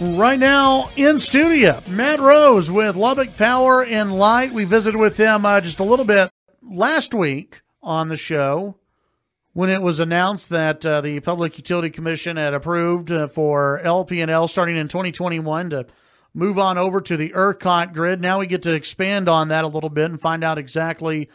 Right now in studio, Matt Rose with Lubbock Power and Light. We visited with him just a little bit last week on the show when it was announced that the Public Utility Commission had approved for LP&L starting in 2021 to move on over to the ERCOT grid. Now we get to expand on that a little bit and find out exactly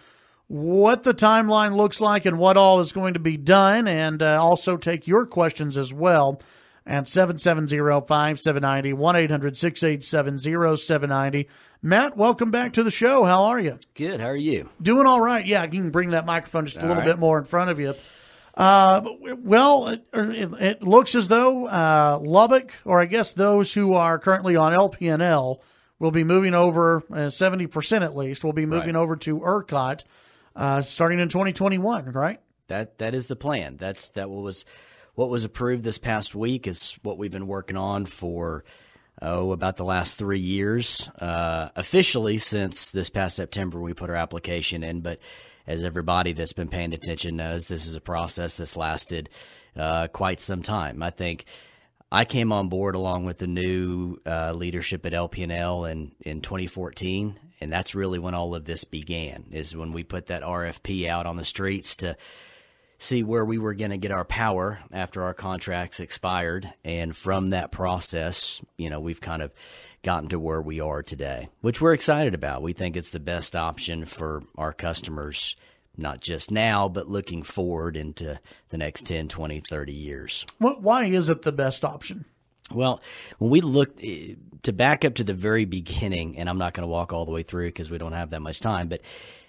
what the timeline looks like and what all is going to be done, and also take your questions as well at 770-5790, 1-800-687-0790. Matt, welcome back to the show. How are you? Good. How are you? Doing all right. Yeah, you can bring that microphone just a little bit more in front of you. Well, it looks as though Lubbock, or I guess those who are currently on LP&L, will be moving over, 70% at least, will be moving over to ERCOT starting in 2021, right? That is the plan. What was approved this past week is what we've been working on for, about the last 3 years, officially since this past September we put our application in. But as everybody that's been paying attention knows, this is a process that's lasted quite some time. I think I came on board along with the new leadership at LP&L in 2014, and that's really when all of this began, is when we put that RFP out on the streets to see where we were going to get our power after our contracts expired. And from that process, we've kind of gotten to where we are today, which we're excited about. We think it's the best option for our customers, not just now, but looking forward into the next 10, 20, 30 years. Why is it the best option? Well, when we look to back up to the very beginning, and I'm not going to walk all the way through because we don't have that much time, but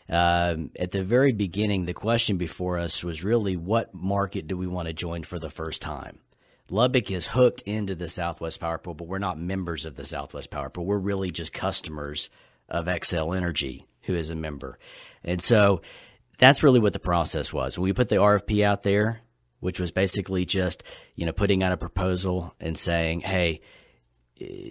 at the very beginning, the question before us was really, what market do we want to join for the first time? Lubbock is hooked into the Southwest Power Pool, but we're not members of the Southwest Power Pool. We're really just customers of XL Energy, who is a member. And so that's really what the process was. When we put the RFP out there, which was basically just, putting out a proposal and saying, hey,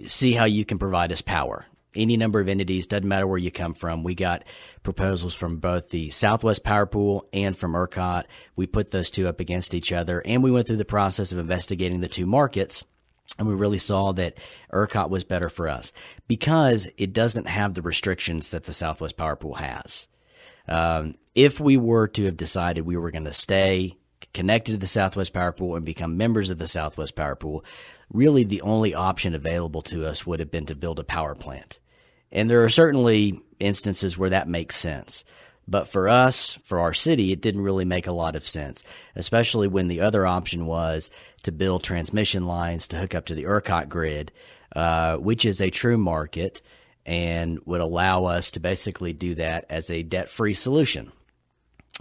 see how you can provide us power. Any number of entities, doesn't matter where you come from. We got proposals from both the Southwest Power Pool and from ERCOT. We put those two up against each other, and we went through the process of investigating the two markets, and we really saw that ERCOT was better for us because it doesn't have the restrictions that the Southwest Power Pool has. If we were to have decided we were going to stay connected to the Southwest Power Pool and become members of the Southwest Power Pool, really the only option available to us would have been to build a power plant. And there are certainly instances where that makes sense. But for us, for our city, it didn't really make a lot of sense, especially when the other option was to build transmission lines to hook up to the ERCOT grid, which is a true market and would allow us to basically do that as a debt-free solution.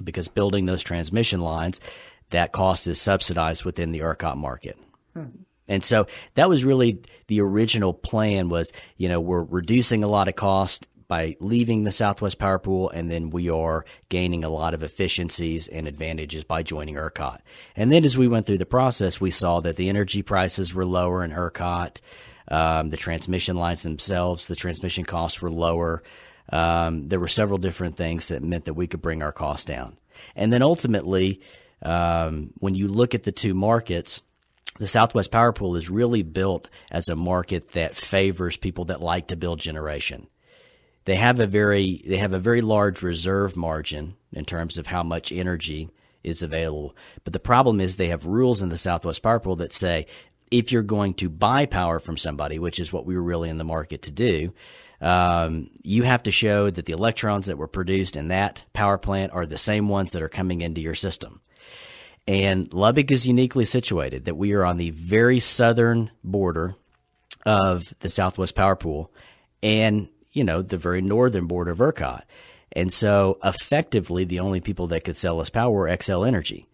Because building those transmission lines, that cost is subsidized within the ERCOT market. And so that was really the original plan was, we're reducing a lot of cost by leaving the Southwest Power Pool, and then we are gaining a lot of efficiencies and advantages by joining ERCOT. And then as we went through the process, we saw that the energy prices were lower in ERCOT. The transmission lines themselves, the transmission costs were lower. There were several different things that meant that we could bring our costs down. And then ultimately, when you look at the two markets, the Southwest Power Pool is really built as a market that favors people that like to build generation. They have a very large reserve margin in terms of how much energy is available. But the problem is they have rules in the Southwest Power Pool that say if you're going to buy power from somebody, which is what we were really in the market to do, you have to show that the electrons that were produced in that power plant are the same ones that are coming into your system. And Lubbock is uniquely situated that we are on the very southern border of the Southwest Power Pool and, the very northern border of ERCOT. And so effectively the only people that could sell us power were XL Energy.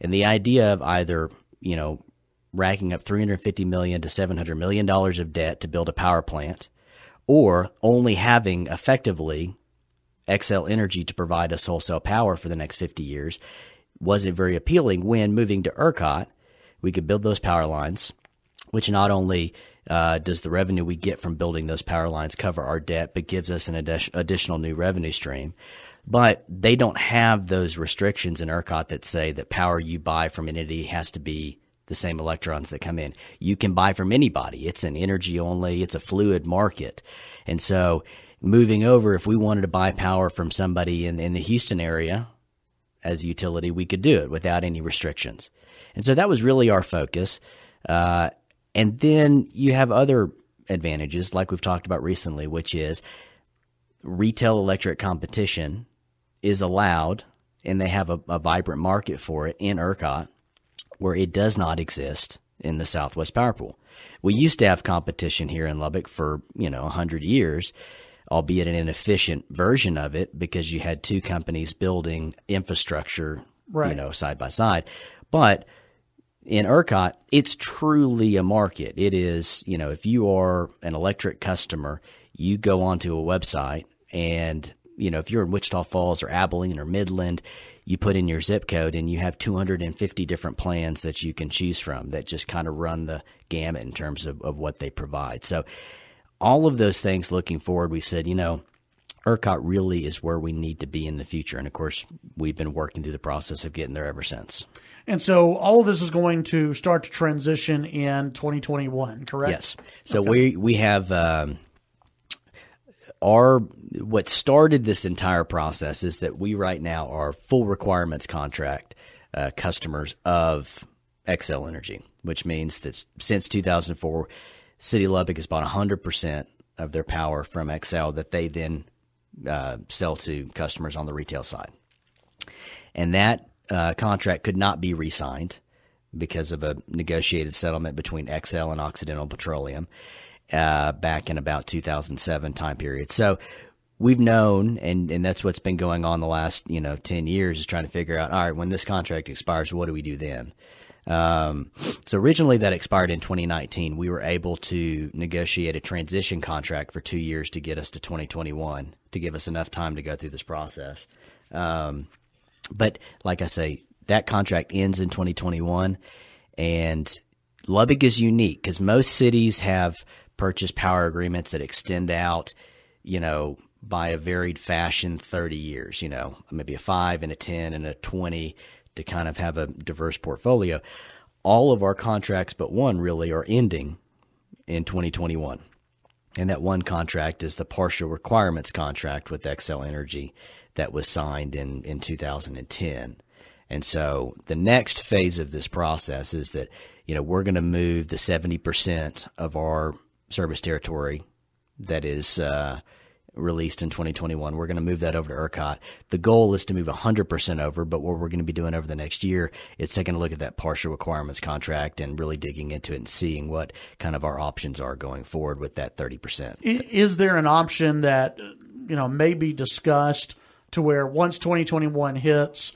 And the idea of either, racking up $350 million to $700 million of debt to build a power plant, or only having effectively XL Energy to provide us wholesale power for the next 50 years, wasn't very appealing. When moving to ERCOT, we could build those power lines, which not only does the revenue we get from building those power lines cover our debt, but gives us an additional new revenue stream. But they don't have those restrictions in ERCOT that say that power you buy from an entity has to be the same electrons that come in. You can buy from anybody. It's an energy only, it's a fluid market. And so moving over, if we wanted to buy power from somebody in the Houston area as a utility, we could do it without any restrictions. And so that was really our focus. And then you have other advantages like we've talked about recently, which is retail electric competition is allowed, and they have a vibrant market for it in ERCOT, where it does not exist in the Southwest Power Pool. We used to have competition here in Lubbock for 100 years, albeit an inefficient version of it because you had two companies building infrastructure, side by side. But in ERCOT, it's truly a market. It is, if you are an electric customer, you go onto a website and, if you're in Wichita Falls or Abilene or Midland, you put in your zip code and you have 250 different plans that you can choose from that just kind of run the gamut in terms of what they provide. So all of those things looking forward, we said, ERCOT really is where we need to be in the future. And of course, we've been working through the process of getting there ever since. And so all of this is going to start to transition in 2021, correct? Yes. So we have what started this entire process is that we right now are full requirements contract customers of Xcel Energy, which means that since 2004, City of Lubbock has bought 100% of their power from Xcel that they then sell to customers on the retail side. And that contract could not be re-signed because of a negotiated settlement between Xcel and Occidental Petroleum back in about 2007 time period. So we've known, and that's what's been going on the last 10 years, is trying to figure out, all right, when this contract expires, what do we do then? So originally that expired in 2019. We were able to negotiate a transition contract for 2 years to get us to 2021 to give us enough time to go through this process. But like I say, that contract ends in 2021, and Lubbock is unique because most cities have purchase power agreements that extend out, by a varied fashion, 30 years, maybe a 5 and a 10 and a 20 to kind of have a diverse portfolio. All of our contracts but one really are ending in 2021. And that one contract is the partial requirements contract with Xcel Energy that was signed in 2010. And so the next phase of this process is that, we're going to move the 70% of our service territory that is released in 2021. We're going to move that over to ERCOT. The goal is to move 100% over, but what we're going to be doing over the next year is taking a look at that partial requirements contract and really digging into it and seeing what kind of our options are going forward with that 30%. Is there an option that, may be discussed to where once 2021 hits,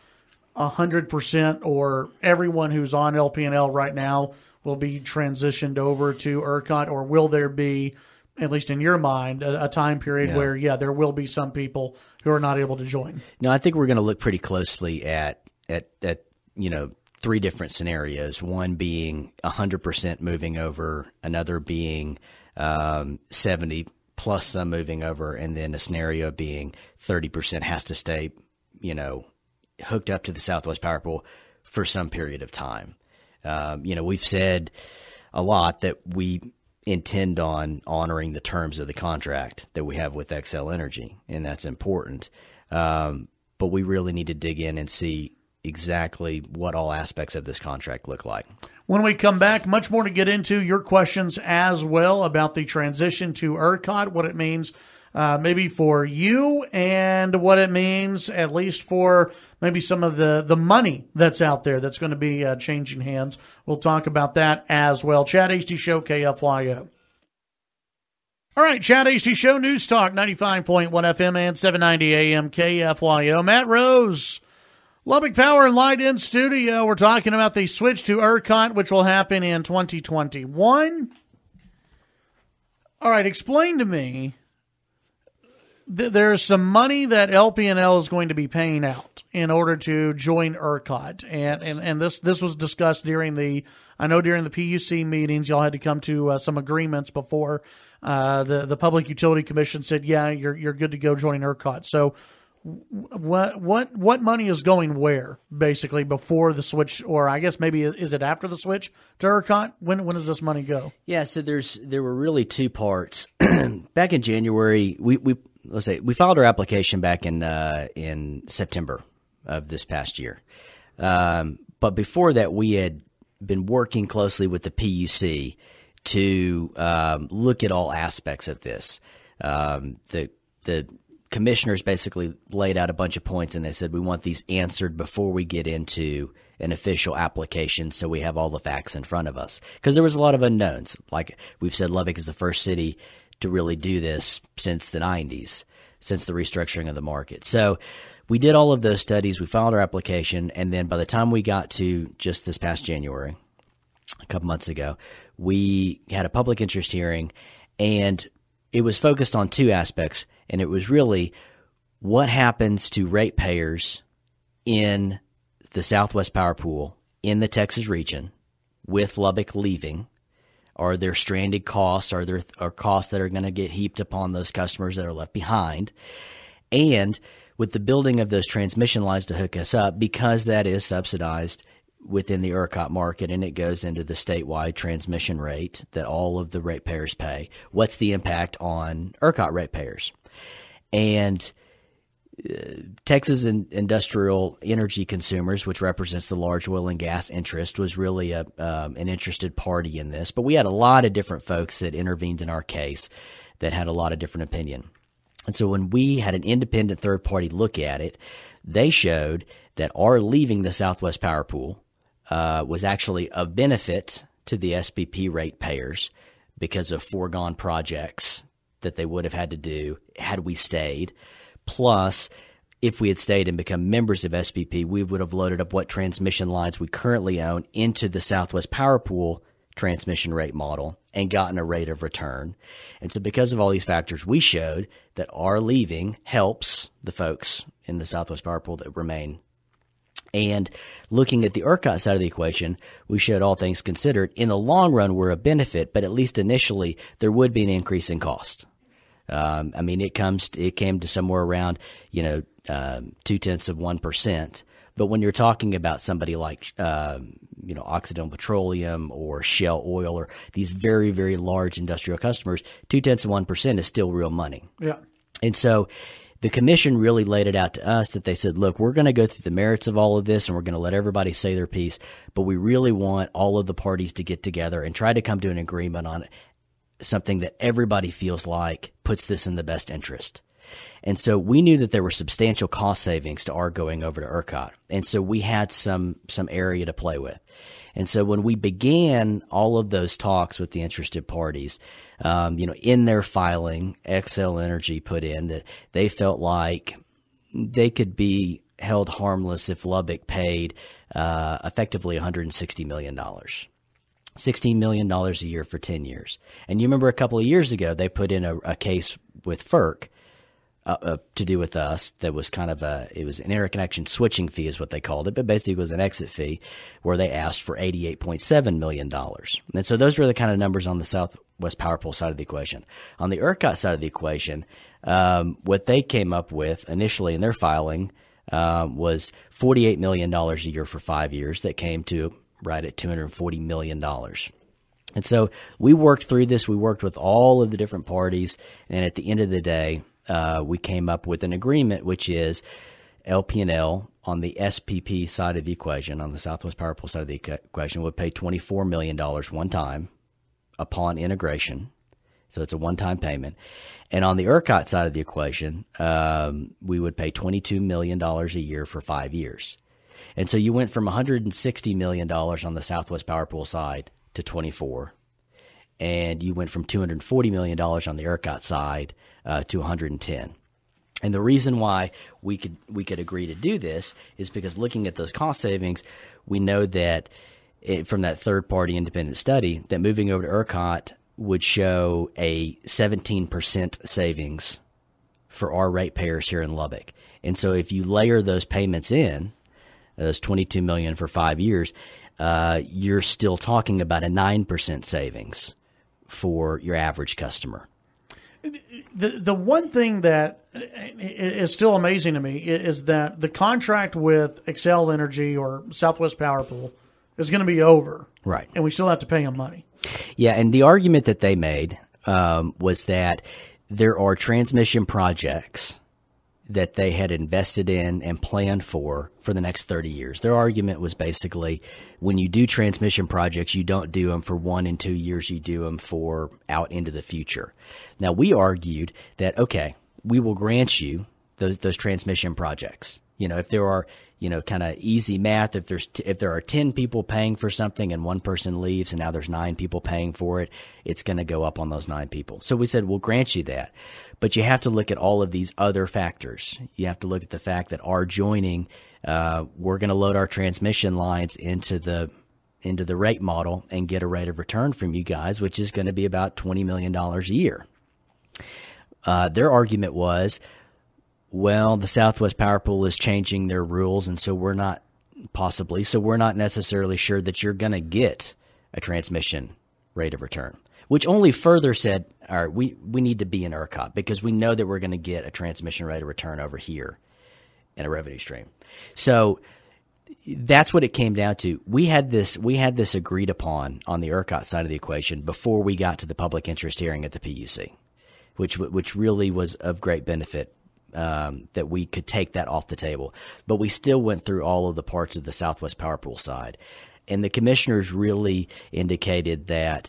100% or everyone who's on LP&L right now will be transitioned over to ERCOT, or will there be, at least in your mind, a time period where, there will be some people who are not able to join? No, I think we're going to look pretty closely at 3 different scenarios. One being 100% moving over, another being 70 plus some moving over, and then a scenario being 30% has to stay, hooked up to the Southwest Power Pool for some period of time. We've said a lot that we intend on honoring the terms of the contract that we have with Xcel Energy, and that's important. But we really need to dig in and see exactly what all aspects of this contract look like. When we come back, much more to get into, your questions as well about the transition to ERCOT, what it means maybe for you, and what it means at least for maybe some of the money that's out there that's going to be changing hands. We'll talk about that as well. Chad Hasty Show, KFYO. All right, Chad Hasty Show, News Talk, 95.1 FM and 790 AM, KFYO. Matt Rose, Lubbock Power and Light in studio. We're talking about the switch to ERCOT, which will happen in 2021. All right, explain to me. There's some money that LP&L is going to be paying out in order to join ERCOT, and this was discussed during the PUC meetings. Y'all had to come to some agreements before the Public Utility Commission said, yeah, you're good to go join ERCOT. So what money is going where, basically, before the switch, or I guess maybe is it after the switch to ERCOT? When does this money go? Yeah, so there were really two parts. Back in January, we filed our application back in September of this past year. But before that, we had been working closely with the PUC to look at all aspects of this. The commissioners basically laid out a bunch of points, and they said we want these answered before we get into an official application, so we have all the facts in front of us. Because there was a lot of unknowns. Like we've said, Lubbock is the first city to really do this since the 90s, since the restructuring of the market. So we did all of those studies. We filed our application, and then by the time we got to just this past January, a couple months ago, we had a public interest hearing, and it was focused on two aspects. And it was really what happens to ratepayers in the Southwest Power Pool in the Texas region with Lubbock leaving. Are there stranded costs? Are there costs that are going to get heaped upon those customers that are left behind? And with the building of those transmission lines to hook us up, because that is subsidized within the ERCOT market and it goes into the statewide transmission rate that all of the ratepayers pay, what's the impact on ERCOT ratepayers? And Texas industrial energy consumers, which represents the large oil and gas interest, was really an interested party in this. But we had a lot of different folks that intervened in our case that had a lot of different opinion. And so when we had an independent third party look at it, they showed that our leaving the Southwest Power Pool was actually a benefit to the SPP ratepayers because of foregone projects that they would have had to do had we stayed. Plus, if we had stayed and become members of SPP, we would have loaded up what transmission lines we currently own into the Southwest Power Pool transmission rate model and gotten a rate of return. And so because of all these factors, we showed that our leaving helps the folks in the Southwest Power Pool that remain. And looking at the ERCOT side of the equation, we showed all things considered, in the long run, we're a benefit, but at least initially, there would be an increase in cost. I mean, it came to somewhere around, 0.2%. But when you're talking about somebody like, Occidental Petroleum or Shell Oil or these very, very large industrial customers, 0.2% is still real money. Yeah. And so the commission really laid it out to us that they said, look, we're going to go through the merits of all of this and we're going to let everybody say their piece, but we really want all of the parties to get together and try to come to an agreement on something that everybody feels like puts this in the best interest. And so we knew that there were substantial cost savings to our going over to ERCOT. And so we had some area to play with. And so when we began all of those talks with the interested parties, in their filing, Xcel Energy put in that they felt like they could be held harmless if Lubbock paid effectively $160 million. $16 million a year for 10 years. And you remember a couple of years ago, they put in a case with FERC to do with us that was it was an interconnection switching fee is what they called it, but basically it was an exit fee where they asked for $88.7 million. And so those were the kind of numbers on the Southwest Power Pool side of the equation. On the ERCOT side of the equation, what they came up with initially in their filing was $48 million a year for 5 years that came to right at $240 million. And so we worked through this. We worked with all of the different parties. And at the end of the day, we came up with an agreement, which is LP&L on the SPP side of the equation, on the Southwest Power Pool side of the equation, would pay $24 million one time upon integration. So it's a one-time payment. And on the ERCOT side of the equation, we would pay $22 million a year for 5 years. And so you went from $160 million on the Southwest Power Pool side to 24, and you went from $240 million on the ERCOT side to 110. And the reason why we could agree to do this is because looking at those cost savings, we know that from that third-party independent study that moving over to ERCOT would show a 17% savings for our ratepayers here in Lubbock. And so if you layer those payments in, those $22 million for 5 years, you're still talking about a 9% savings for your average customer. The one thing that is still amazing to me is that the contract with Xcel Energy or Southwest Power Pool is going to be over. Right. And we still have to pay them money. Yeah, and the argument that they made was that there are transmission projects that they had invested in and planned for the next 30 years. Their argument was basically when you do transmission projects, you don't do them for 1 and 2 years, you do them for out into the future. Now, we argued that, okay, we will grant you those transmission projects. If there are, kind of easy math, if there are 10 people paying for something and one person leaves and now there's 9 people paying for it, it's going to go up on those 9 people. So we said, we'll grant you that. But you have to look at all of these other factors. You have to look at the fact that our joining, we're going to load our transmission lines into the rate model and get a rate of return from you guys, which is going to be about $20 million a year. Their argument was, well, the Southwest Power Pool is changing their rules, and so we're not necessarily sure that you're going to get a transmission rate of return, which only further said, all right, we need to be in ERCOT because we know that we're going to get a transmission rate of return over here in a revenue stream. So that's what it came down to. We had this agreed upon on the ERCOT side of the equation before we got to the public interest hearing at the PUC, which really was of great benefit. That we could take that off the table. But we still went through all of the parts of the Southwest Power Pool side. And the commissioners really indicated that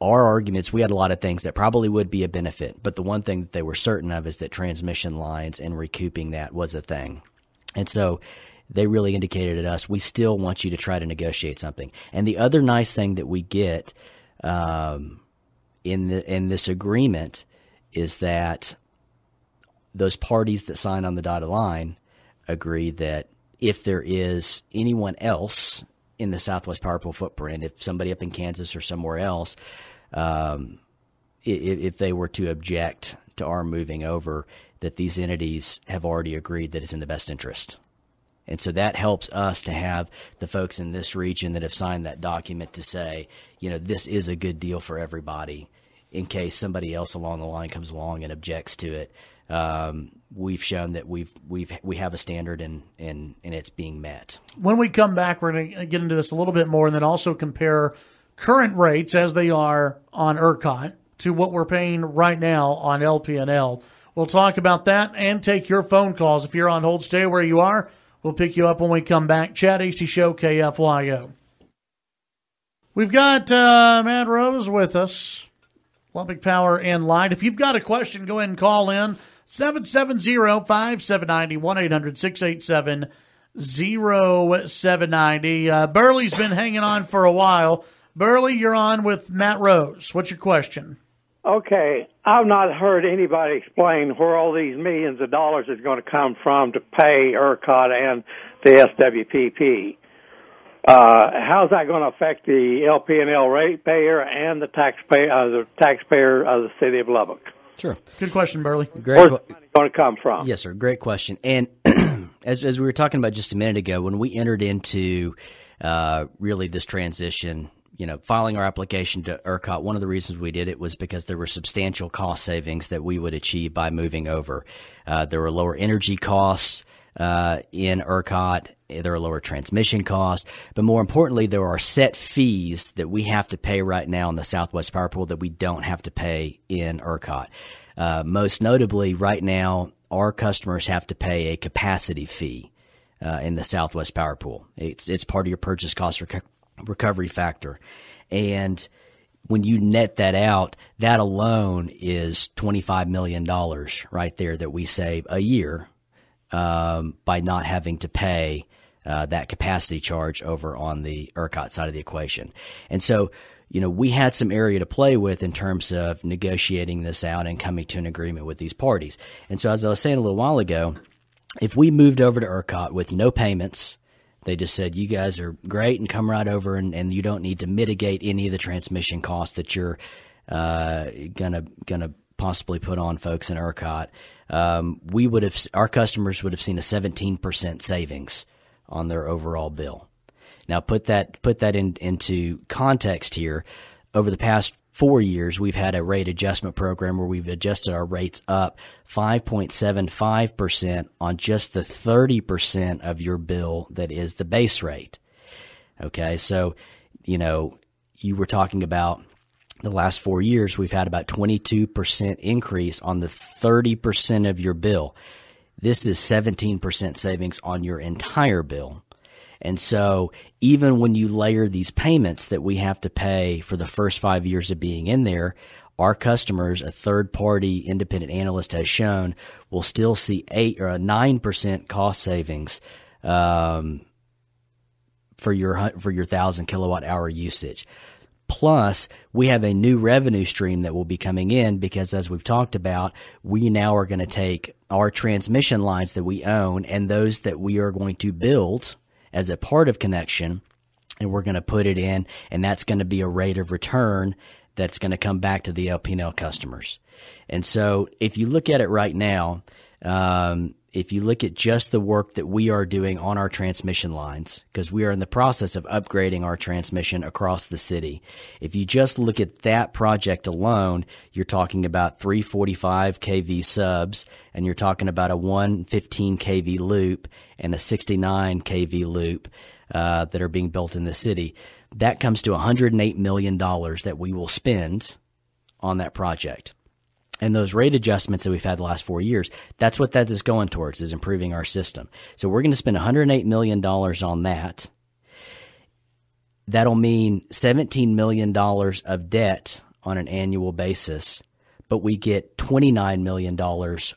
our arguments, we had a lot of things that probably would be a benefit. But the one thing that they were certain of is that transmission lines and recouping that was a thing. And so they really indicated to us, we still want you to try to negotiate something. And the other nice thing that we get in this agreement is that those parties that sign on the dotted line agree that if there is anyone else in the Southwest Power Pool footprint, if somebody up in Kansas or somewhere else, if they were to object to our moving over, that these entities have already agreed that it's in the best interest. And so that helps us to have the folks in this region that have signed that document to say, this is a good deal for everybody in case somebody else along the line comes along and objects to it. We've shown that we have a standard and it's being met. When we come back, we're going to get into this a little bit more and then also compare current rates as they are on ERCOT to what we're paying right now on LP&L. We'll talk about that and take your phone calls. If you're on hold, stay where you are. We'll pick you up when we come back. Chad Hasty Show, KFYO. We've got Matt Rose with us, Lubbock Power and Light. If you've got a question, go ahead and call in. 770-5790, 1-800-687-0790. Burley's been hanging on for a while. Burley, you're on with Matt Rose. What's your question? Okay. I've not heard anybody explain where all these millions of dollars is going to come from to pay ERCOT and the SWPP. How's that going to affect the LP&L ratepayer and the taxpayer of the city of Lubbock? Sure. Good question, Burley. Where's the money going to come from? Yes, sir. Great question. And as we were talking about just a minute ago, when we entered into really this transition, filing our application to ERCOT, one of the reasons we did it was because there were substantial cost savings that we would achieve by moving over. There were lower energy costs in ERCOT. There are lower transmission costs, but more importantly, there are set fees that we have to pay right now in the Southwest Power Pool that we don't have to pay in ERCOT. Most notably, right now, our customers have to pay a capacity fee in the Southwest Power Pool. It's part of your purchase cost recovery factor, and when you net that out, that alone is $25 million right there that we save a year by not having to pay that capacity charge over on the ERCOT side of the equation. And so, we had some area to play with in terms of negotiating this out and coming to an agreement with these parties. And so, as I was saying a little while ago, if we moved over to ERCOT with no payments, they just said, you guys are great and come right over and you don't need to mitigate any of the transmission costs that you're gonna possibly put on folks in ERCOT. Our customers would have seen a 17% savings on their overall bill. Now put that into context here. Over the past 4 years, we've had a rate adjustment program where we've adjusted our rates up 5.75% on just the 30% of your bill that is the base rate. Okay, so, you were talking about the last 4 years, we've had about 22% increase on the 30% of your bill. This is 17% savings on your entire bill. And so even when you layer these payments that we have to pay for the first 5 years of being in there, our customers, a third-party independent analyst has shown, will still see 8 or a 9% cost savings for your 1,000 kilowatt hour usage. Plus, we have a new revenue stream that will be coming in because, as we've talked about, we now are going to take our transmission lines that we own and those that we are going to build as a part of connection, and we're going to put it in, and that's going to be a rate of return that's going to come back to the LP&L customers. And so if you look at it right now, if you look at just the work that we are doing on our transmission lines, because we are in the process of upgrading our transmission across the city. If you just look at that project alone, you're talking about 345 kV subs, and you're talking about a 115 kV loop and a 69 kV loop that are being built in the city. That comes to $108 million that we will spend on that project. And those rate adjustments that we've had the last 4 years, that's what that is going towards, is improving our system. So we're going to spend $108 million on that. That'll mean $17 million of debt on an annual basis, but we get $29 million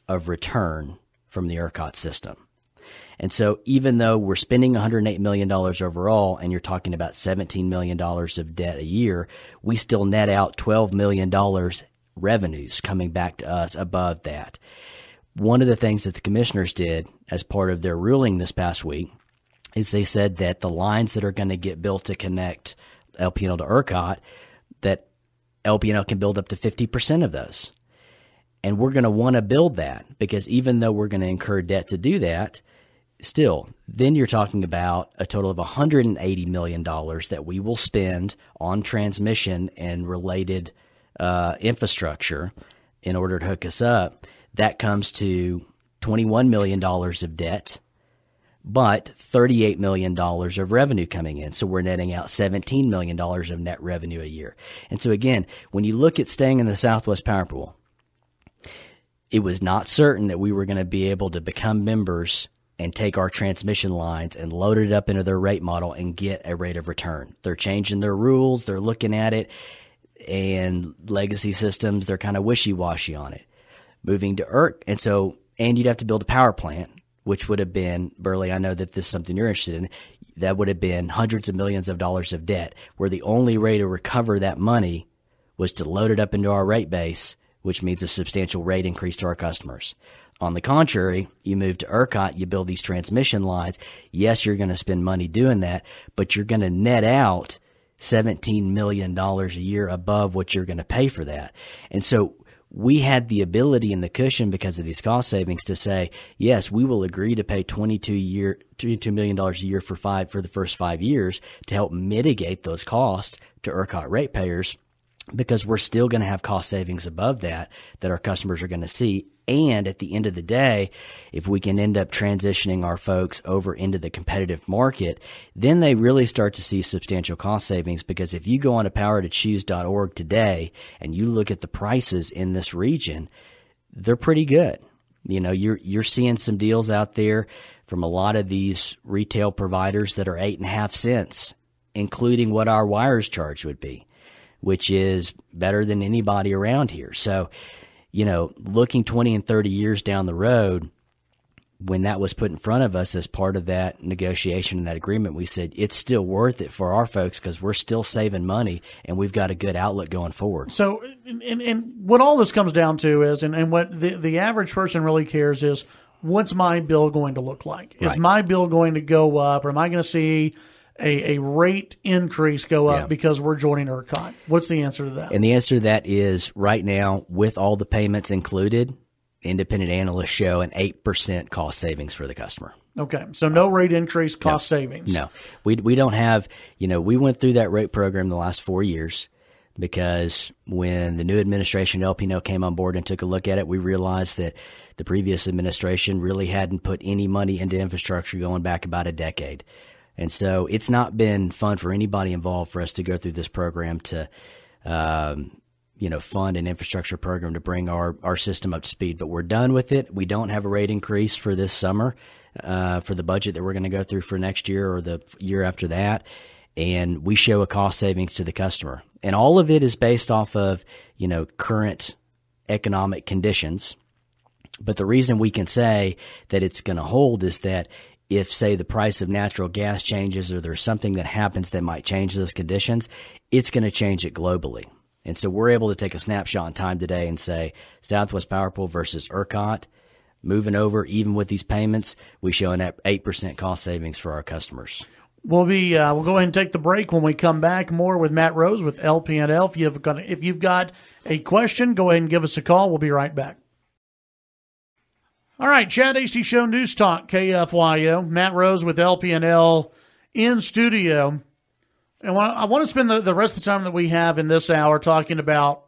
of return from the ERCOT system. And so even though we're spending $108 million overall, and you're talking about $17 million of debt a year, we still net out $12 million revenues coming back to us above that. One of the things that the commissioners did as part of their ruling this past week is they said that the lines that are going to get built to connect LP&L to ERCOT, that LP&L can build up to 50% of those. And we're going to want to build that because even though we're going to incur debt to do that, still, then you're talking about a total of $180 million that we will spend on transmission and related infrastructure in order to hook us up. That comes to $21 million of debt, but $38 million of revenue coming in. So we're netting out $17 million of net revenue a year. And so again, when you look at staying in the Southwest Power Pool, it was not certain that we were going to be able to become members and take our transmission lines and load it up into their rate model and get a rate of return. They're changing their rules. They're looking at it. And legacy systems, they're kind of wishy-washy on it. Moving to ERC, and you'd have to build a power plant, which would have been, Burley, I know that this is something you're interested in, that would have been hundreds of millions of dollars of debt, where the only way to recover that money was to load it up into our rate base, which means a substantial rate increase to our customers. On the contrary, you move to ERCOT, you build these transmission lines. Yes, you're going to spend money doing that, but you're going to net out $17 million a year above what you're going to pay for that. And so we had the ability and the cushion because of these cost savings to say, yes, we will agree to pay $22 million a year for the first 5 years to help mitigate those costs to ERCOT ratepayers, because we're still going to have cost savings above that our customers are going to see. And at the end of the day, if we can end up transitioning our folks over into the competitive market, then they really start to see substantial cost savings. Because if you go on to powertochoose.org today and you look at the prices in this region, they're pretty good. You're seeing some deals out there from a lot of these retail providers that are 8.5 cents, including what our wires charge would be, which is better than anybody around here. So, looking 20 and 30 years down the road, when that was put in front of us as part of that negotiation and that agreement, we said it's still worth it for our folks because we're still saving money and we've got a good outlook going forward. So, and what all this comes down to is, and what the average person really cares is, what's my bill going to look like? Is my bill going to go up, or am I going to see a rate increase go up because we're joining ERCOT? What's the answer to that? And the answer to that is, right now, with all the payments included, independent analysts show an 8% cost savings for the customer. Okay, so no rate increase, cost savings. No, we don't have, we went through that rate program the last 4 years because when the new administration at LP&L came on board and took a look at it, we realized that the previous administration really hadn't put any money into infrastructure going back about a decade. And so it's not been fun for anybody involved for us to go through this program to, fund an infrastructure program to bring our system up to speed. But we're done with it. We don't have a rate increase for this summer for the budget that we're going to go through for next year or the year after that. And we show a cost savings to the customer. And all of it is based off of, current economic conditions. But the reason we can say that it's going to hold is that if, say, the price of natural gas changes or there's something that happens that might change those conditions, it's going to change it globally. And so we're able to take a snapshot in time today and say Southwest Power Pool versus ERCOT, moving over, even with these payments, we show an 8% cost savings for our customers. We'll go ahead and take the break. When we come back, more with Matt Rose with LP&L. If you've got a question, go ahead and give us a call. We'll be right back. All right, Chad Hasty Show News Talk, KFYO. Matt Rose with LP&L in studio. And I want to spend the rest of the time that we have in this hour talking about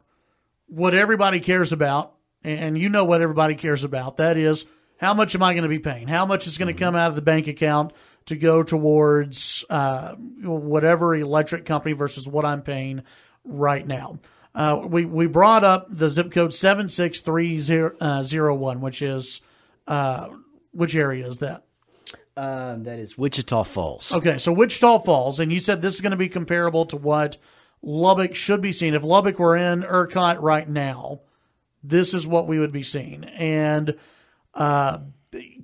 what everybody cares about, and you know what everybody cares about. That is, how much am I going to be paying? How much is going to come out of the bank account to go towards whatever electric company versus what I'm paying right now? We brought up the zip code 76301, which is which area is that? That is Wichita Falls. Okay, so Wichita Falls, and you said this is going to be comparable to what Lubbock should be seeing. If Lubbock were in ERCOT right now, this is what we would be seeing. And kind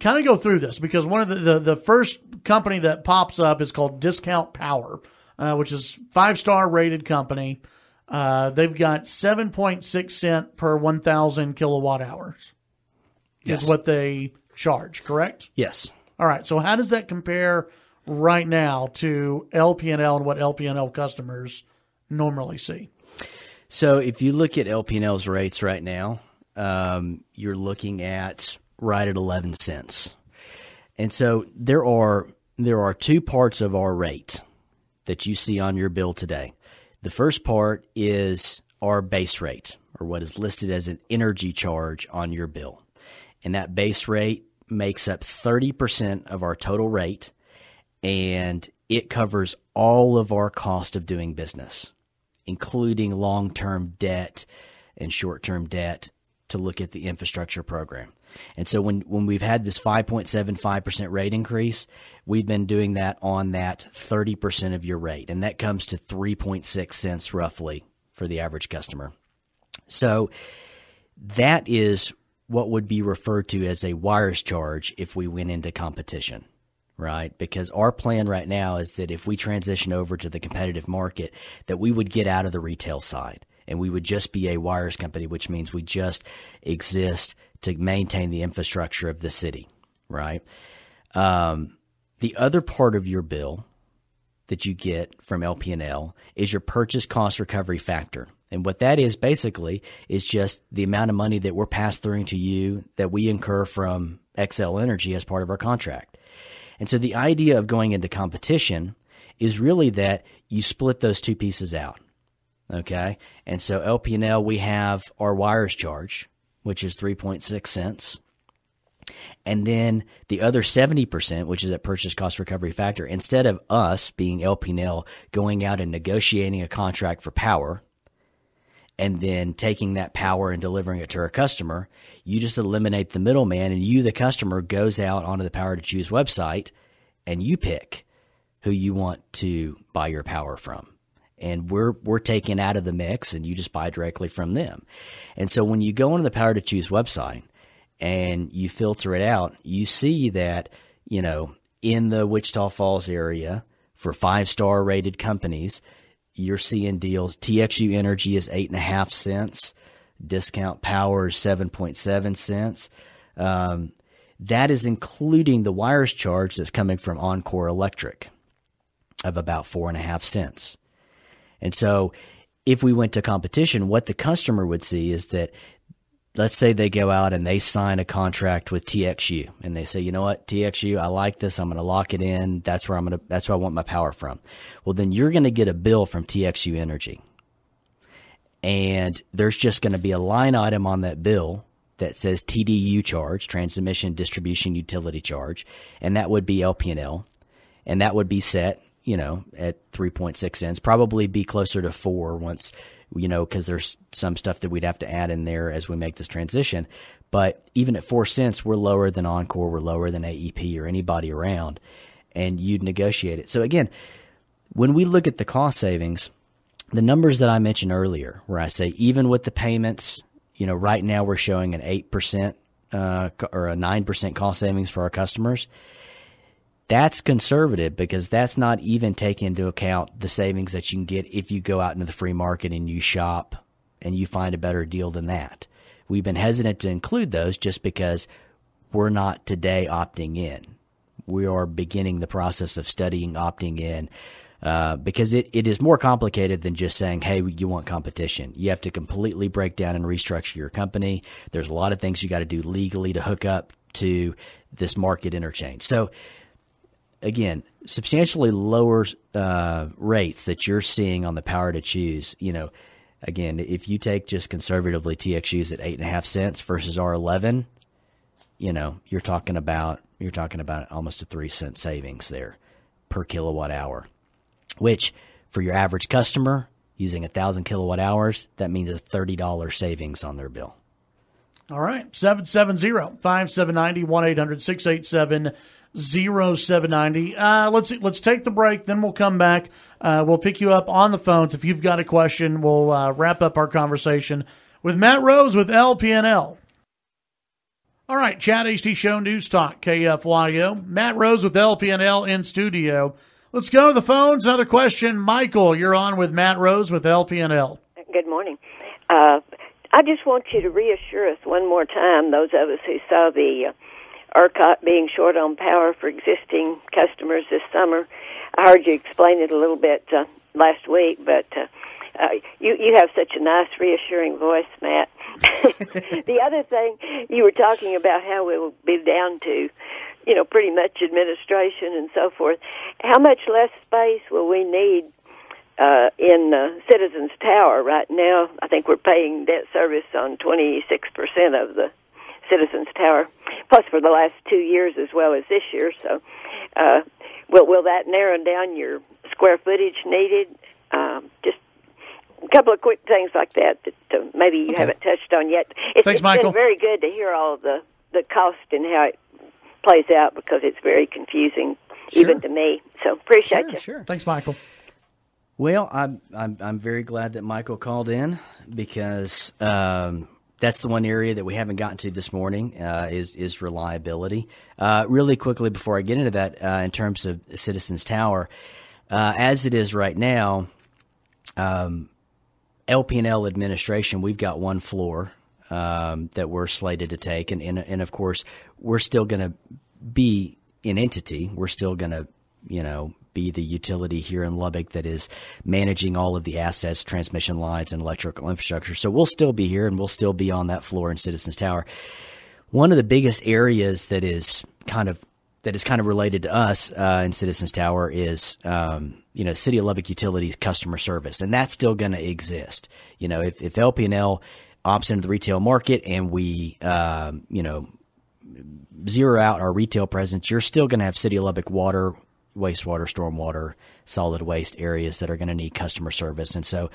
of go through this, because one of the first company that pops up is called Discount Power, which is 5-star rated company. They've got 7.6 cents per 1,000 kilowatt hours is what they charge, correct? Yes. All right, so how does that compare right now to LP&L and what LP&L customers normally see? So if you look at LP&L's rates right now, you're looking at right at 11 cents. And so there are 2 parts of our rate that you see on your bill today. The first part is our base rate, or what is listed as an energy charge on your bill. And that base rate makes up 30% of our total rate, and it covers all of our cost of doing business, including long-term debt and short-term debt, to look at the infrastructure program. And so when we've had this 5.75% rate increase, we've been doing that on that 30% of your rate, and that comes to 3.6 cents roughly for the average customer. So that is what would be referred to as a wires charge if we went into competition, right? Because our plan right now is that if we transition over to the competitive market, that we would get out of the retail side and we would just be a wires company, which means we just exist to maintain the infrastructure of the city, right? The other part of your bill that you get from LP&L is your purchase cost recovery factor. And what that is basically is just the amount of money that we're passed through to you that we incur from XL Energy as part of our contract. And so the idea of going into competition is really that you split those 2 pieces out, okay? And so LP&L, we have our wires charge, which is 3.6 cents. And then the other 70%, which is at purchase cost recovery factor, instead of us being LP&L going out and negotiating a contract for power and then taking that power and delivering it to our customer, you just eliminate the middleman, and you, the customer, goes out onto the Power to Choose website and you pick who you want to buy your power from. And we're taken out of the mix, and you just buy directly from them. And so when you go onto the Power to Choose website and you filter it out, you see that, in the Wichita Falls area for 5-star rated companies, you're seeing deals. TXU Energy is 8.5 cents. Discount Power is 7.7 cents. That is including the wires charge that's coming from Encore Electric of about 4.5 cents. And so if we went to competition, what the customer would see is that, let's say they go out and they sign a contract with TXU and they say, you know what, TXU, I like this. I'm going to lock it in. That's where I want my power from. Well, then you're going to get a bill from TXU Energy. and there's just going to be a line item on that bill that says TDU charge, transmission distribution utility charge, and that would be LP&L, and that would be set, at 3.6 cents, probably be closer to 4 once, because there's some stuff that we'd have to add in there as we make this transition. But even at 4 cents, we're lower than Encore, we're lower than AEP or anybody around, and you'd negotiate it. So again, when we look at the cost savings, the numbers that I mentioned earlier, where I say even with the payments, right now we're showing an 8% or a 9% cost savings for our customers. That's conservative because that's not even taking into account the savings that you can get if you go out into the free market and you shop and you find a better deal than that. We've been hesitant to include those just because we're not today opting in. We are beginning the process of studying opting in because it is more complicated than just saying, hey, you want competition. You have to completely break down and restructure your company. There's a lot of things you got to do legally to hook up to this market interchange. So again, substantially lower rates that you're seeing on the Power to Choose. Again, if you take just conservatively TXUs at 8.5 cents versus our 11, you're talking about almost a 3 cent savings there per kilowatt hour, which for your average customer using 1,000 kilowatt hours, that means a $30 savings on their bill. All right, 770-5790, 1-800-687-0790. Let's take the break, then we'll come back. We'll pick you up on the phones. If you've got a question, we'll wrap up our conversation with Matt Rose with LP&L. All right, Chad Hasty Show, News Talk, KFYO. Matt Rose with LP&L in studio. Let's go to the phones. Another question. Michael, you're on with Matt Rose with LP&L. Good morning. I just want you to reassure us one more time, those of us who saw the ERCOT being short on power for existing customers this summer. I heard you explain it a little bit last week, but you have such a nice, reassuring voice, Matt. The other thing, you were talking about how we will be down to, pretty much administration and so forth. How much less space will we need in Citizens Tower? Right now, I think we're paying debt service on 26% of the Citizens Tower, plus for the last 2 years as well as this year. So will that narrow down your square footage needed? Just a couple of quick things like that maybe you haven't touched on yet. Thanks, Michael. It's been very good to hear all of the cost and how it plays out because it's very confusing even to me. So appreciate you. Sure. Thanks, Michael. Well, I'm very glad that Michael called in because that's the one area that we haven't gotten to this morning is reliability. Really quickly before I get into that, in terms of Citizens Tower, as it is right now, LP&L administration, we've got one floor that we're slated to take, and of course we're still going to be an entity. We're still going to be the utility here in Lubbock that is managing all of the assets, transmission lines, and electrical infrastructure. So we'll still be here, and we'll still be on that floor in Citizens Tower. One of the biggest areas that is kind of related to us in Citizens Tower is City of Lubbock Utilities customer service, and that's still going to exist. If LP&L opts into the retail market and we zero out our retail presence, you're still going to have City of Lubbock water, wastewater, stormwater, solid waste areas that are going to need customer service. And so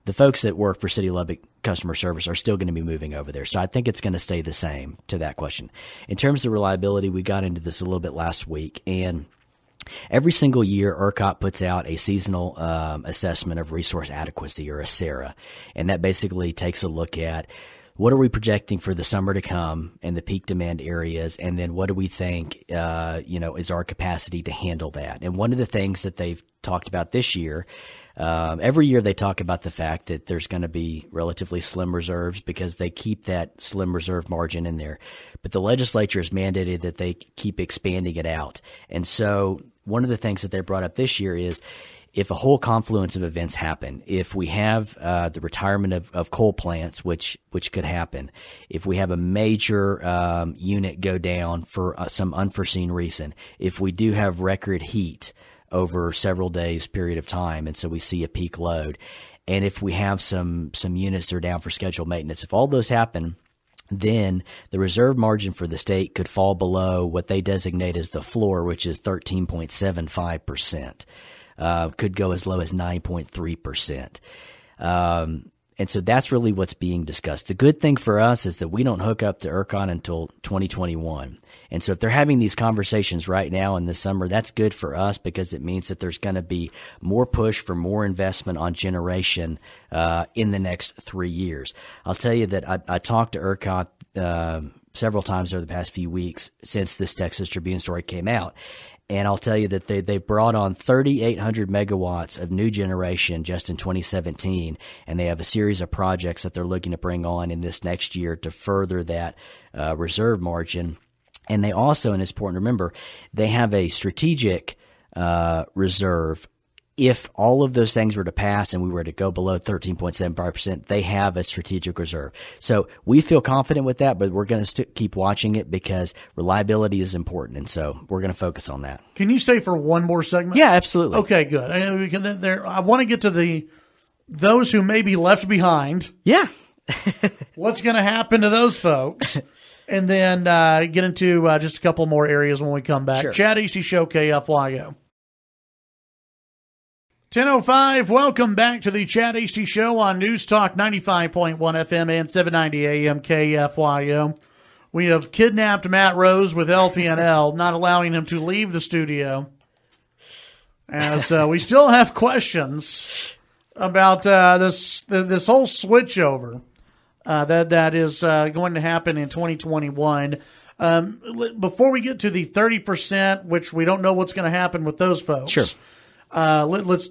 the folks that work for City of Lubbock customer service are still going to be moving over there. So I think it's going to stay the same to that question. In terms of reliability, we got into this a little bit last week, and every single year ERCOT puts out a seasonal assessment of resource adequacy, or a SARA, and that basically takes a look at what are we projecting for the summer to come and the peak demand areas, and then what do we think, is our capacity to handle that? And one of the things that they've talked about this year, every year they talk about the fact that there's going to be relatively slim reserves because they keep that slim reserve margin in there. But the legislature has mandated that they keep expanding it out. And so one of the things that they brought up this year is, if a whole confluence of events happen, if we have the retirement of coal plants, which could happen, if we have a major unit go down for some unforeseen reason, if we do have record heat over several days period of time, and so we see a peak load, and if we have some units that are down for scheduled maintenance. If all those happen, then the reserve margin for the state could fall below what they designate as the floor, which is 13.75%. Could go as low as 9.3%. And so that's really what's being discussed. The good thing for us is that we don't hook up to ERCOT until 2021. And so if they're having these conversations right now in the summer, that's good for us because it means that there's going to be more push for more investment on generation in the next 3 years. I'll tell you that I talked to ERCOT several times over the past few weeks since this Texas Tribune story came out. And I'll tell you that they brought on 3,800 megawatts of new generation just in 2017, and they have a series of projects that they're looking to bring on in this next year to further that reserve margin. And they also, and it's important to remember, they have a strategic reserve. If all of those things were to pass and we were to go below 13.75%, they have a strategic reserve. So we feel confident with that, but we're going to keep watching it because reliability is important. And so we're going to focus on that. Can you stay for one more segment? Yeah, absolutely. Okay, good. I want to get to those who may be left behind. Yeah. What's going to happen to those folks? And then get into just a couple more areas when we come back. Sure. Chad Hasty Show, KFYO. 10:05, welcome back to the Chad Hasty Show on News Talk 95.1 FM and 790 AM KFYO. We have kidnapped Matt Rose with LP&L, not allowing him to leave the studio, as we still have questions about this whole switchover that is going to happen in 2021. Before we get to the 30%, which we don't know what's going to happen with those folks. Sure. Let's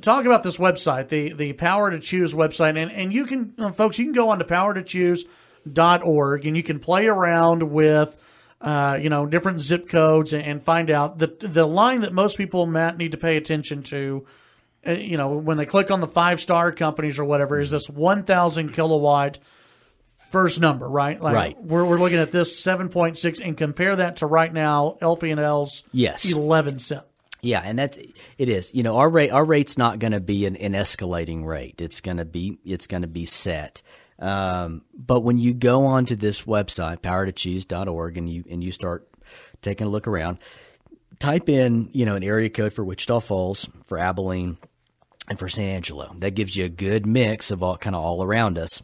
talk about this website, the Power to Choose website, and you can, folks, you can go on to powertochoose.org and you can play around with different zip codes and find out the line that most people, Matt, need to pay attention to. When they click on the 5-star companies or whatever, is this 1,000 kilowatt first number, right? Right. We're looking at this 7.6 and compare that to right now LP&L's 11 cents. Yeah, and it is. Our rate's not going to be an escalating rate. It's going to be set. But when you go onto this website, powertochoose.org, and you start taking a look around, type in, an area code for Wichita Falls, for Abilene, and for San Angelo. That gives you a good mix of all around us.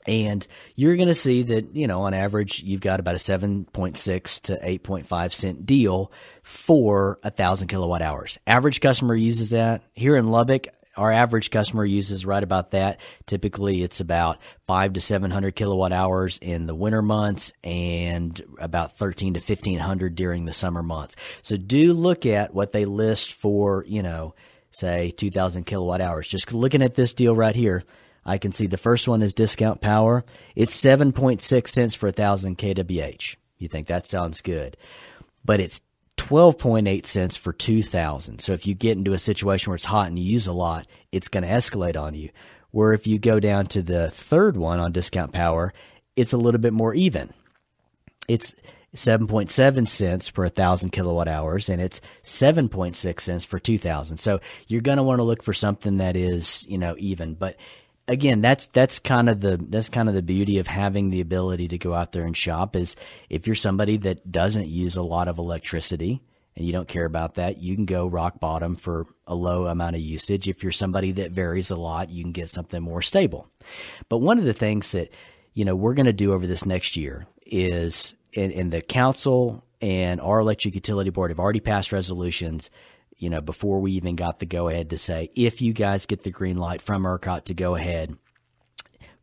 And you're going to see that, on average, you've got about a 7.6 to 8.5 cent deal for 1,000 kilowatt hours. Average customer uses that. Here in Lubbock, our average customer uses right about that. Typically, it's about 500 to 700 kilowatt hours in the winter months and about 1,300 to 1,500 during the summer months. So do look at what they list for, say 2,000 kilowatt hours. Just looking at this deal right here, I can see the first one is discount power. It's 7.6 cents for 1,000 kWh. You think that sounds good. But it's 12.8 cents for 2,000. So if you get into a situation where it's hot and you use a lot, it's going to escalate on you. Where if you go down to the third one on discount power, it's a little bit more even. It's 7.7 cents per 1,000 kilowatt hours, and it's 7.6 cents for 2,000. So you're going to want to look for something that is, even. But again, that's kind of the beauty of having the ability to go out there and shop is if you're somebody that doesn't use a lot of electricity and you don't care about that, you can go rock bottom for a low amount of usage. If you're somebody that varies a lot, you can get something more stable. But one of the things that, we're going to do over this next year is in the council and our electric utility board have already passed resolutions before we even got the go-ahead to say, if you guys get the green light from ERCOT to go ahead,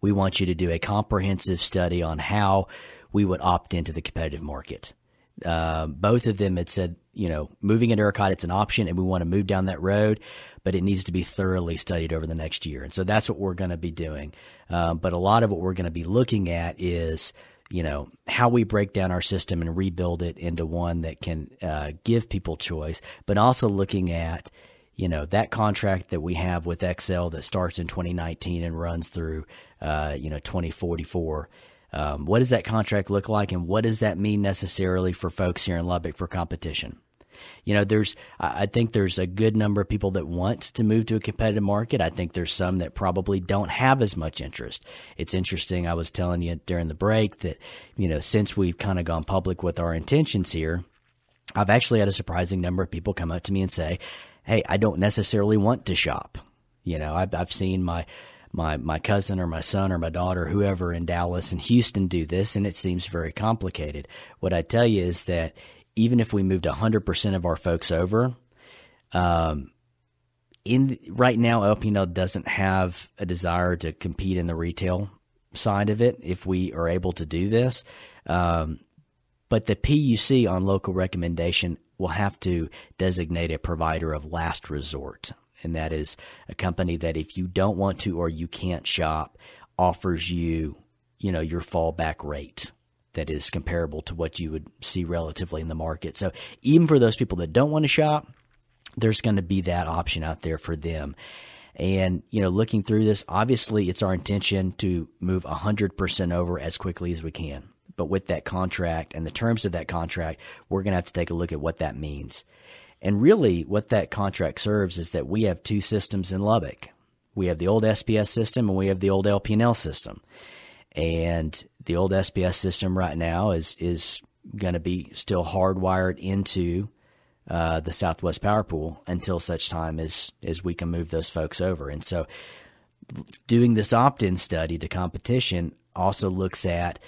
we want you to do a comprehensive study on how we would opt into the competitive market. Both of them had said, moving into ERCOT, it's an option, and we want to move down that road, but it needs to be thoroughly studied over the next year. And so that's what we're going to be doing. But a lot of what we're going to be looking at is how we break down our system and rebuild it into one that can give people choice, but also looking at, that contract that we have with XL that starts in 2019 and runs through, 2044. What does that contract look like, and what does that mean necessarily for folks here in Lubbock for competition? I think there's a good number of people that want to move to a competitive market. I think there's some that probably don't have as much interest. It's interesting. I was telling you during the break that, since we've kind of gone public with our intentions here, I've actually had a surprising number of people come up to me and say, hey, I don't necessarily want to shop. I've seen my cousin or my son or my daughter, whoever in Dallas and Houston do this, and it seems very complicated. What I tell you is that even if we moved 100% of our folks over, right now LP&L doesn't have a desire to compete in the retail side of it if we are able to do this. But the PUC on local recommendation will have to designate a provider of last resort. And that is a company that if you don't want to or you can't shop, offers you, your fallback rate that is comparable to what you would see relatively in the market. So even for those people that don't want to shop, there's going to be that option out there for them. And, looking through this, obviously it's our intention to move 100% over as quickly as we can. But with that contract and the terms of that contract, we're going to have to take a look at what that means. And really what that contract serves is that we have two systems in Lubbock. We have the old SPS system and we have the old LP&L system. And the old SPS system right now is going to be still hardwired into the Southwest Power Pool until such time as we can move those folks over. And so doing this opt-in study to competition also looks at,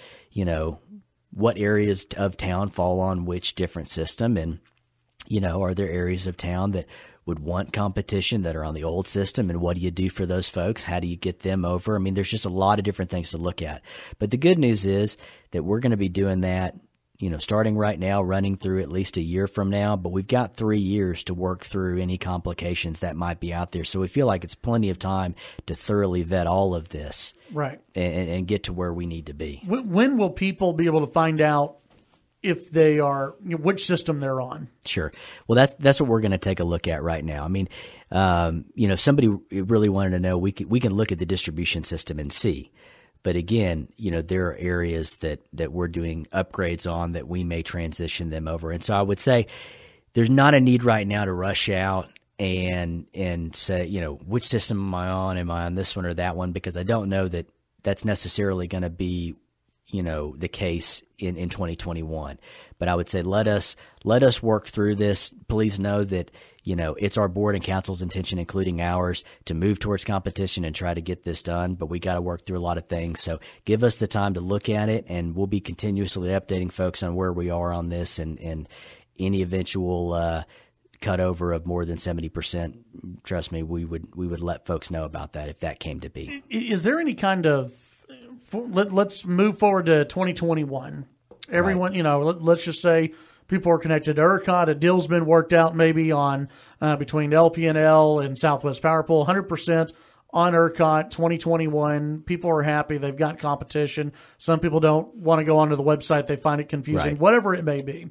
what areas of town fall on which different system, and are there areas of town that would want competition that are on the old system, and what do you do for those folks? How do you get them over? I mean, there's just a lot of different things to look at. But the good news is that we're going to be doing that, starting right now, running through at least a year from now. But we've got 3 years to work through any complications that might be out there. So we feel like it's plenty of time to thoroughly vet all of this, right, and get to where we need to be. When will people be able to find out if they are, which system they're on? Sure. Well, that's what we're going to take a look at right now. I mean, if somebody really wanted to know, we can look at the distribution system and see. But again, there are areas that we're doing upgrades on that we may transition them over. And so I would say there's not a need right now to rush out and say, which system am I on? Am I on this one or that one? Because I don't know that that's necessarily going to be the case in 2021. But I would say let us work through this. Please know that, it's our board and council's intention, including ours, to move towards competition and try to get this done. But we got to work through a lot of things. So give us the time to look at it, and we'll be continuously updating folks on where we are on this and any eventual cutover of more than 70%. Trust me, we would let folks know about that if that came to be. Is there any kind of let's move forward to 2021. Everyone, right. Let's just say people are connected to ERCOT. A deal's been worked out maybe on between LP&L and Southwest Power Pool, 100% on ERCOT 2021. People are happy. They've got competition. Some people don't want to go onto the website. They find it confusing, right. Whatever it may be.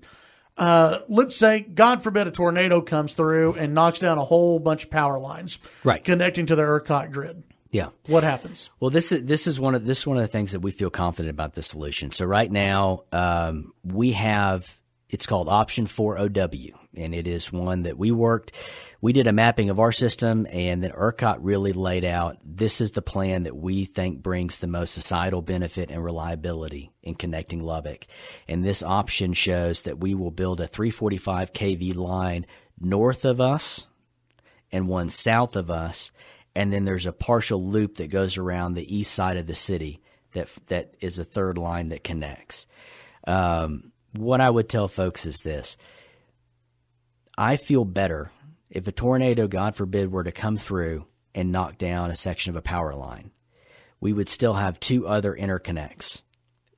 Let's say, God forbid, a tornado comes through and knocks down a whole bunch of power lines, right, connecting to the ERCOT grid. Yeah. What happens? Well, this is one of the things that we feel confident about this solution. So right now, we have, it's called Option 4OW, and it is one that we did a mapping of our system, and then ERCOT really laid out, this is the plan that we think brings the most societal benefit and reliability in connecting Lubbock. And this option shows that we will build a 345 kV line north of us and one south of us. And then there's a partial loop that goes around the east side of the city that is a third line that connects. What I would tell folks is this. I feel better if a tornado, God forbid, were to come through and knock down a section of a power line. We would still have two other interconnects.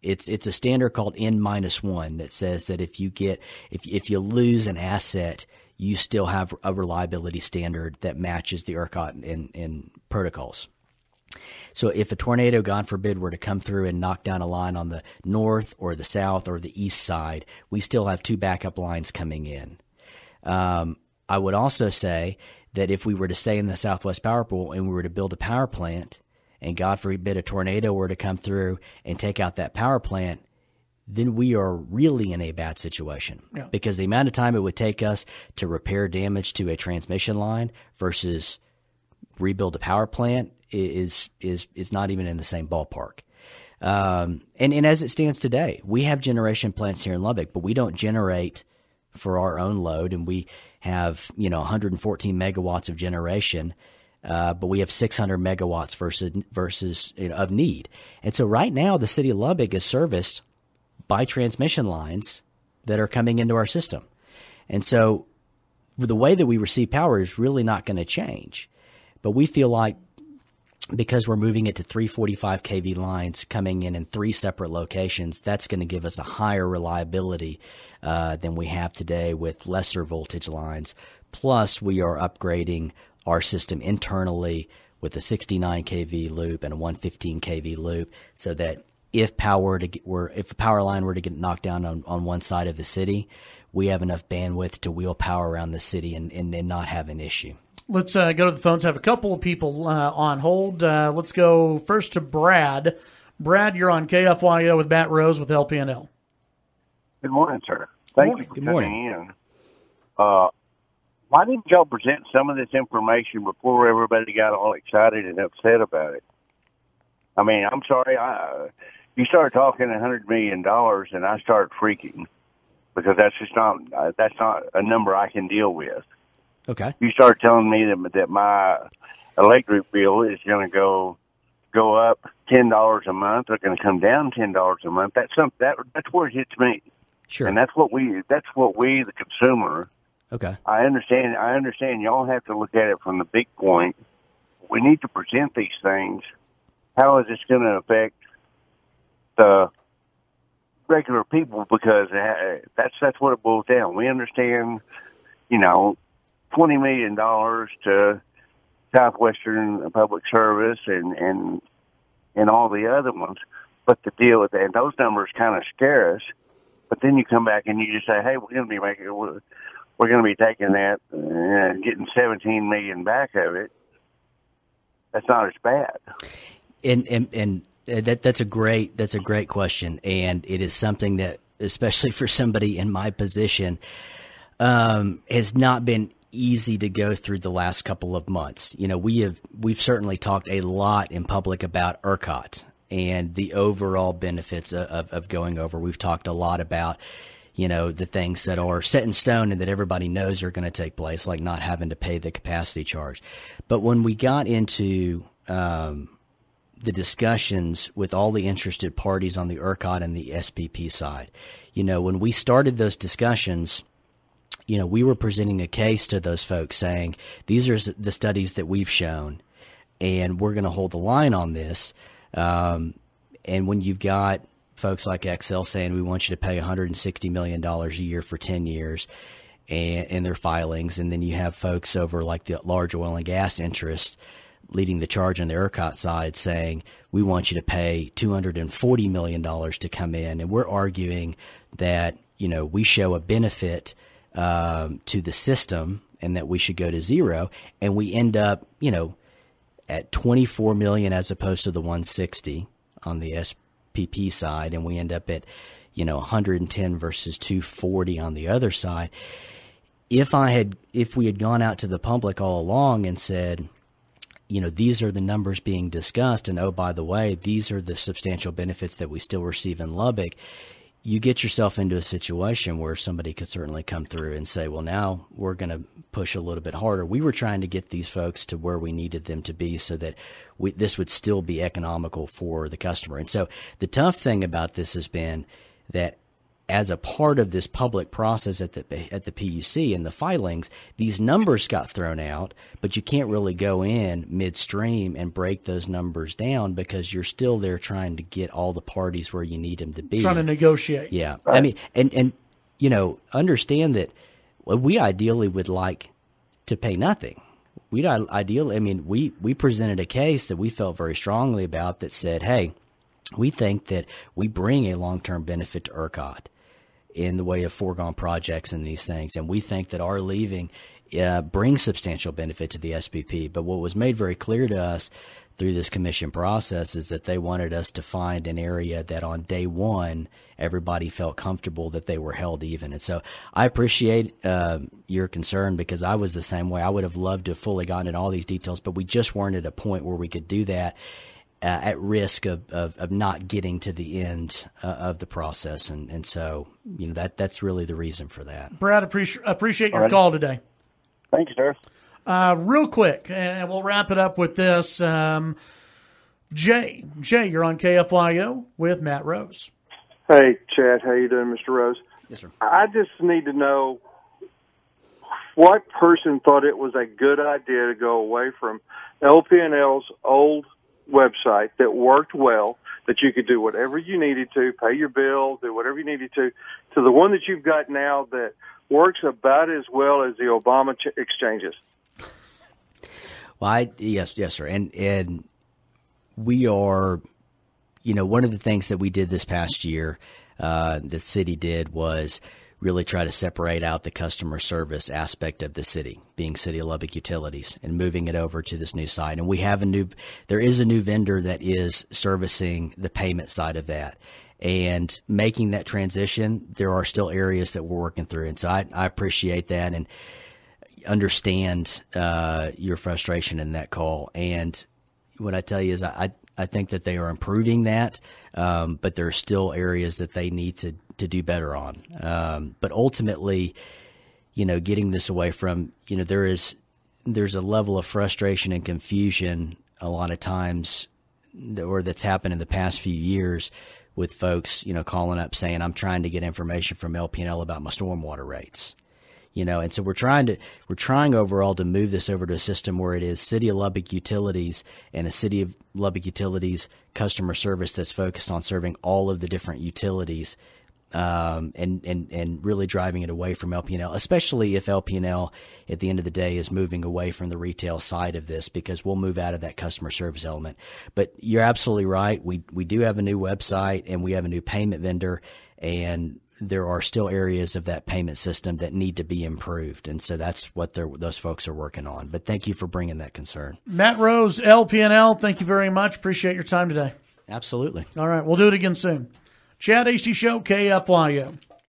It's a standard called N-1 that says that if you lose an asset, you still have a reliability standard that matches the ERCOT in protocols. So if a tornado, God forbid, were to come through and knock down a line on the north or the south or the east side, we still have two backup lines coming in. I would also say that if we were to stay in the Southwest Power Pool and we were to build a power plant, and God forbid a tornado were to come through and take out that power plant, then we are really in a bad situation, because the amount of time it would take us to repair damage to a transmission line versus rebuild a power plant is not even in the same ballpark. And as it stands today, we have generation plants here in Lubbock, but we don't generate for our own load, and we have 114 megawatts of generation, but we have 600 megawatts versus of need. And so right now, the city of Lubbock is serviced by transmission lines that are coming into our system. And so the way that we receive power is really not going to change. But we feel like because we're moving it to 345 kV lines coming in 3 separate locations, that's going to give us a higher reliability than we have today with lesser voltage lines. Plus, we are upgrading our system internally with a 69 kV loop and a 115 kV loop, so that if a power line were to get knocked down on one side of the city, we have enough bandwidth to wheel power around the city and not have an issue. Let's go to the phones. Have a couple of people on hold. Let's go first to Brad. Brad, you're on KFYO with Matt Rose with LP&L. Good morning, sir. Thank you for coming in. Why didn't y'all present some of this information before everybody got all excited and upset about it? I mean, I'm sorry. You started talking $100 million, and I started freaking, because that's not a number I can deal with. Okay. You start telling me that my electric bill is going to go up $10 a month, or going to come down $10 a month. That's where it hits me. Sure. And that's what we, the consumer. Okay. I understand. Y'all have to look at it from the big point. We need to present these things. How is this going to affect the regular people? Because that's what it boils down. We understand, $20 million to Southwestern Public Service and all the other ones, but to deal with that, and those numbers kind of scare us. But then you come back and you just say, "Hey, we're going to be taking that and getting $17 million back of it." That's not as bad. And that's a great question, and it is something that, especially for somebody in my position, has not been easy to go through the last couple of months. We've certainly talked a lot in public about ERCOT and the overall benefits of going over. We've talked a lot about, the things that are set in stone and that everybody knows are going to take place, like not having to pay the capacity charge. But when we got into the discussions with all the interested parties on the ERCOT and the SPP side, when we started those discussions, we were presenting a case to those folks saying, these are the studies that we've shown, and we're going to hold the line on this. And when you've got folks like Excel saying, we want you to pay $160 million a year for 10 years in their filings, and then you have folks over like the large oil and gas interest leading the charge on the ERCOT side saying, we want you to pay $240 million to come in. And we're arguing that, we show a benefit to the system and that we should go to zero. And we end up, at 24 million as opposed to the 160 on the SPP side. And we end up at, 110 versus 240 on the other side. If we had gone out to the public all along and said, these are the numbers being discussed, and oh, by the way, these are the substantial benefits that we still receive in Lubbock, you get yourself into a situation where somebody could certainly come through and say, well, now we're going to push a little bit harder. We were trying to get these folks to where we needed them to be so that this would still be economical for the customer. And so the tough thing about this has been that as a part of this public process at the PUC and the filings, these numbers got thrown out, but you can't really go in midstream and break those numbers down because you're still there trying to get all the parties where you need them to be. Trying to negotiate. Yeah. Right. I mean, and understand that we ideally would like to pay nothing. We presented a case that we felt very strongly about that said, hey, we think that we bring a long-term benefit to ERCOT in the way of foregone projects and these things. And we think that our leaving brings substantial benefit to the SPP. But what was made very clear to us through this commission process is that they wanted us to find an area that on day one, everybody felt comfortable that they were held even. And so I appreciate your concern, because I was the same way. I would have loved to have fully gotten into all these details, but we just weren't at a point where we could do that at risk of not getting to the end of the process. And so, that's really the reason for that. Brad, appreciate your call today. Thank you, sir. Real quick, and we'll wrap it up with this. Jay, you're on KFYO with Matt Rose. Hey, Chad, how you doing, Mr. Rose? Yes, sir. I just need to know what person thought it was a good idea to go away from LP&L's old website that worked well, that you could do whatever you needed to, pay your bill, do whatever you needed to the one that you've got now that works about as well as the Obama exchanges. Well, yes, sir. And we are, one of the things that we did this past year, that the city did, was really try to separate out the customer service aspect of the city, being City of Lubbock Utilities, and moving it over to this new site. And there is a new vendor that is servicing the payment side of that. And making that transition, there are still areas that we're working through. And so I appreciate that and understand your frustration in that call. And what I tell you is I think that they are improving that, but there are still areas that they need to do better on. But ultimately, getting this away from, there's a level of frustration and confusion a lot of times, or that's happened in the past few years with folks, calling up saying, I'm trying to get information from LP&L about my stormwater rates. And so we're trying overall to move this over to a system where it is City of Lubbock Utilities and a City of Lubbock Utilities customer service that's focused on serving all of the different utilities, and really driving it away from LP&L, especially if LP&L at the end of the day is moving away from the retail side of this, because we'll move out of that customer service element. But you're absolutely right. We do have a new website and we have a new payment vendor, and there are still areas of that payment system that need to be improved. And so that's what those folks are working on. But thank you for bringing that concern. Matt Rose, LP&L, thank you very much. Appreciate your time today. Absolutely. All right. We'll do it again soon. Chad Hasty Show, KFYO.